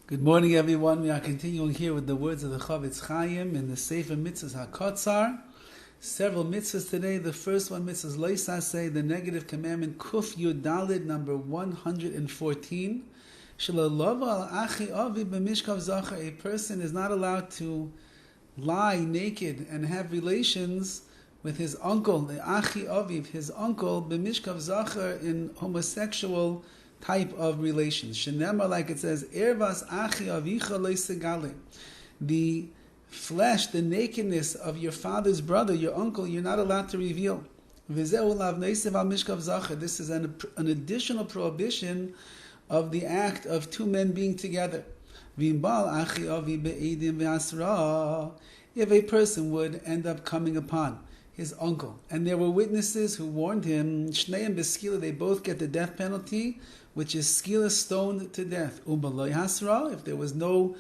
Good morning, everyone. We are continuing here with the words of the HaChaim in the Sefer Mitzvahs HaKatzar. Several mitzvahs today. The first one, mitzvahs loisaseh, the negative commandment, Kuf Yud Dalid, number 114. Shalalava al achi avi b'mishkav zachar. A person is not allowed to lie naked and have relations with his uncle, the achi aviv, his uncle, b'mishkav zachar, in homosexual type of relations. Shenema, like it says, ervas achi avicha loisegale. The flesh, the nakedness of your father's brother, your uncle, you're not allowed to reveal. This is an additional prohibition of the act of two men being together. If a person would end up coming upon his uncle, and there were witnesses who warned him, they both get the death penalty, which is skila, stoned to death. If there was no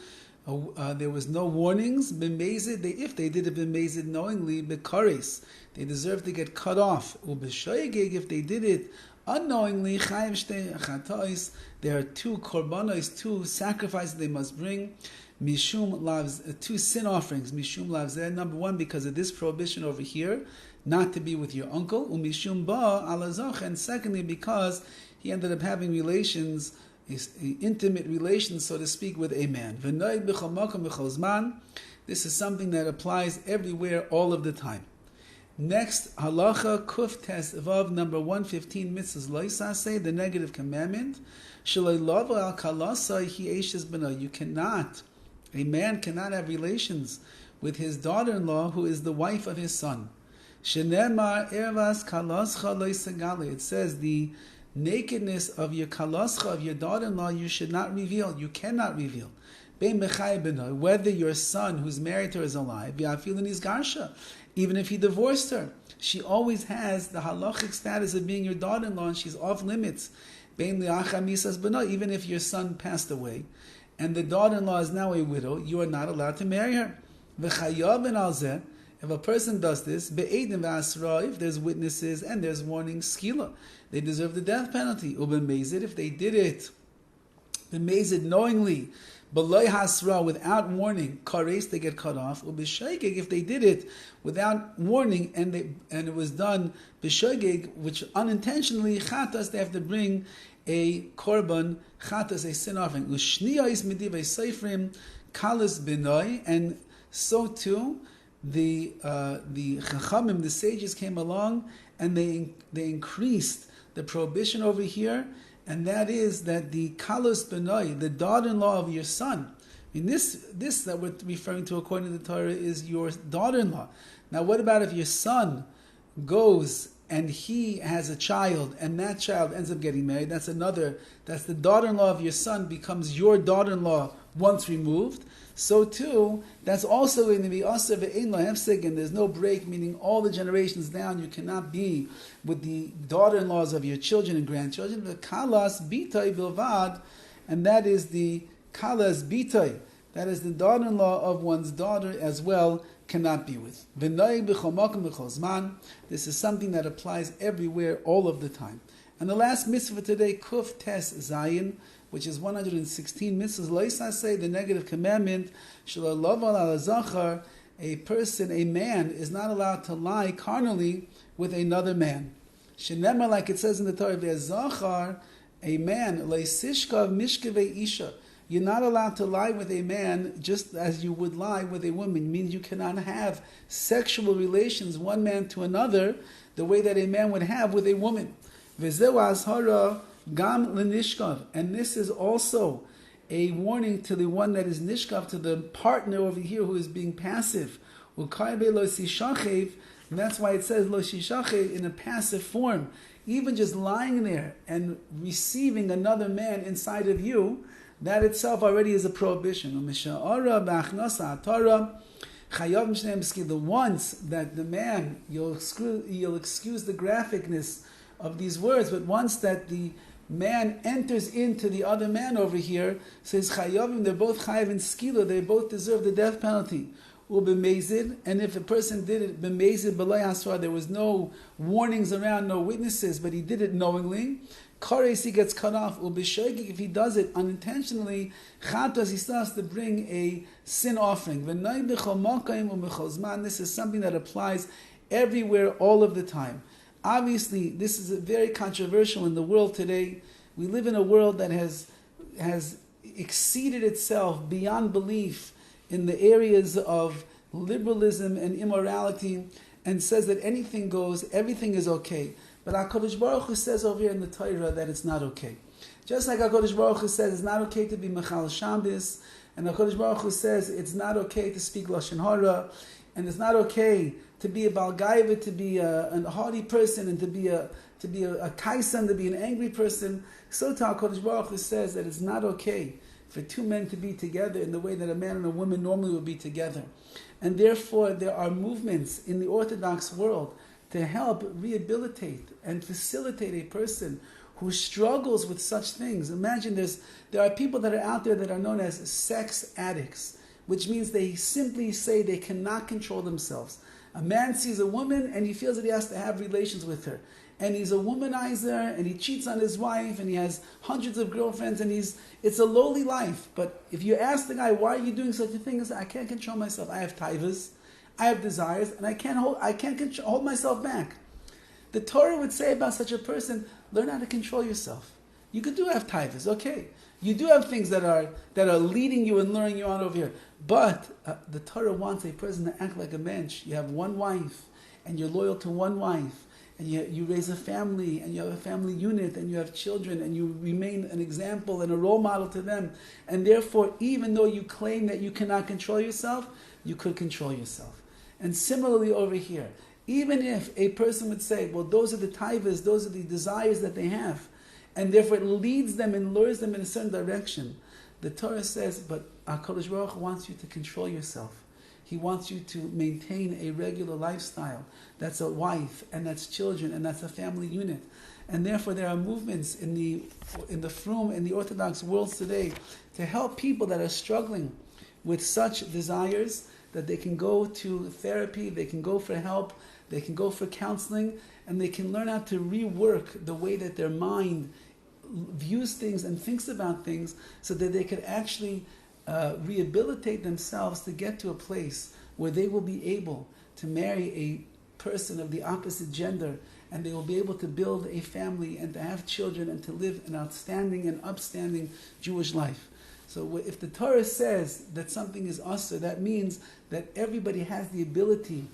warnings, if they did it b'mezid knowingly, b'kares, they deserve to get cut off. If they did it unknowingly, there are two korbanos, two sacrifices they must bring. Mishum lavs, two sin offerings. Mishum lavs, number one, because of this prohibition over here, not to be with your uncle. Umishum ba alazach, and secondly, because he ended up having relations, intimate relations, so to speak, with a man. This is something that applies everywhere, all of the time. Next, halacha kuf tes vav, number 115, mitzvahs loisaseh, the negative commandment. A man cannot have relations with his daughter-in-law, who is the wife of his son. It says the nakedness of your kalascha, of your daughter-in-law, you should not reveal. You cannot reveal. Whether your son who's married to her is alive, even if he divorced her, she always has the halachic status of being your daughter-in-law, and she's off limits. Even if your son passed away and the daughter-in-law is now a widow, you are not allowed to marry her. If a person does this, if there's witnesses and there's warnings, skila, they deserve the death penalty. If they did it b'mezid knowingly, b'loy hasra, without warning, kares, they get cut off. If they did it without warning and it was done b'shogeg, which unintentionally, chatas, they have to bring a korban, chatas, a sin offering. Ushniya midivei seifrim kalas b'noy, and so too the HaChaim, the sages, came along and they increased the prohibition over here, and that is that the kalos b'noy, the daughter-in-law of your son. I mean, this that we're referring to according to the Torah is your daughter-in-law. Now, what about if your son goes and he has a child, and that child ends up getting married? That's the daughter-in-law of your son becomes your daughter-in-law once removed. So too, that's also going to be aser ve'ein lo hefsek, and there's no break, meaning all the generations down, you cannot be with the daughter-in-laws of your children and grandchildren. The kalas bitay bilvad, and that is the kalas bitay, that is the daughter-in-law of one's daughter as well, cannot be with. This is something that applies everywhere, all of the time. And the last mitzvah today, kuf tes zayin, which is 116 mitzvahs loisaseh, the negative commandment, shalalav al zachar, a man is not allowed to lie carnally with another man. Shenema, like it says in the Torah, zachar, a man, leisishkav mishkevei isha. You're not allowed to lie with a man just as you would lie with a woman. It means you cannot have sexual relations, one man to another, the way that a man would have with a woman. V'zeu azhara gam lenishkav, and this is also a warning to the one that is nishkav, to the partner over here who is being passive. Ukaybe lo sishachev, and that's why it says lo sishachev in a passive form. Even just lying there and receiving another man inside of you, that itself already is a prohibition. The once that the man, you'll excuse the graphicness of these words, but once that the man enters into the other man over here, says chayavim, they're both chayav and skila, they both deserve the death penalty. Ubemezid, and if a person did it bemezid b'lay hasra, there was no warnings around, no witnesses, but he did it knowingly. Kores, he gets cut off. Ubishogig, if he does it unintentionally, chatos, he still has to bring a sin offering. This is something that applies everywhere, all of the time. Obviously, this is very controversial in the world today. We live in a world that has exceeded itself beyond belief in the areas of liberalism and immorality, and says that anything goes, everything is okay. But HaKadosh Baruch Hu says over here in the Torah that it's not okay. Just like HaKadosh Baruch Hu says it's not okay to be Mechal Shabbos, and HaKadosh Baruch Hu says it's not okay to speak Lashon Hara, and it's not okay to be a Balgaiva, to be a haughty person, and to be a kaisan, to be an angry person. So too HaKadosh Baruch Hu says that it's not okay for two men to be together in the way that a man and a woman normally would be together. And therefore there are movements in the Orthodox world to help rehabilitate and facilitate a person who struggles with such things. Imagine there are people that are out there that are known as sex addicts, which means they simply say they cannot control themselves. A man sees a woman and he feels that he has to have relations with her. And he's a womanizer, and he cheats on his wife, and he has hundreds of girlfriends, and it's a lowly life. But if you ask the guy, why are you doing such a thing? He says, I can't control myself. I have taivas, I have desires, and I can't hold myself back. The Torah would say about such a person, learn how to control yourself. You do have taivas, okay. You do have things that are leading you and luring you on over here. But the Torah wants a person to act like a mensch. You have one wife, and you're loyal to one wife, and you raise a family, and you have a family unit, and you have children, and you remain an example and a role model to them. And therefore, even though you claim that you cannot control yourself, you could control yourself. And similarly over here, even if a person would say, well, those are the taivas, those are the desires that they have, and therefore it leads them and lures them in a certain direction, the Torah says, but HaKadosh Baruch Hu wants you to control yourself. He wants you to maintain a regular lifestyle. That's a wife, and that's children, and that's a family unit. And therefore there are movements in the Frum, in the Orthodox world today, to help people that are struggling with such desires, that they can go to therapy, they can go for help, they can go for counseling, and they can learn how to rework the way that their mind views things and thinks about things, so that they could actually rehabilitate themselves to get to a place where they will be able to marry a person of the opposite gender, and they will be able to build a family and to have children and to live an outstanding and upstanding Jewish life. So if the Torah says that something is asur, that means that everybody has the ability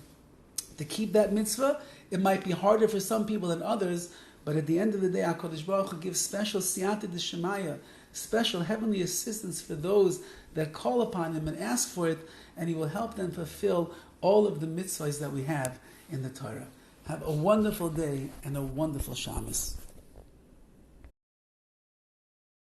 to keep that mitzvah. It might be harder for some people than others, but at the end of the day, HaKadosh Baruch Hu gives special siyata d'shemaya, special heavenly assistance for those that call upon Him and ask for it, and He will help them fulfill all of the mitzvahs that we have in the Torah. Have a wonderful day and a wonderful Shabbos.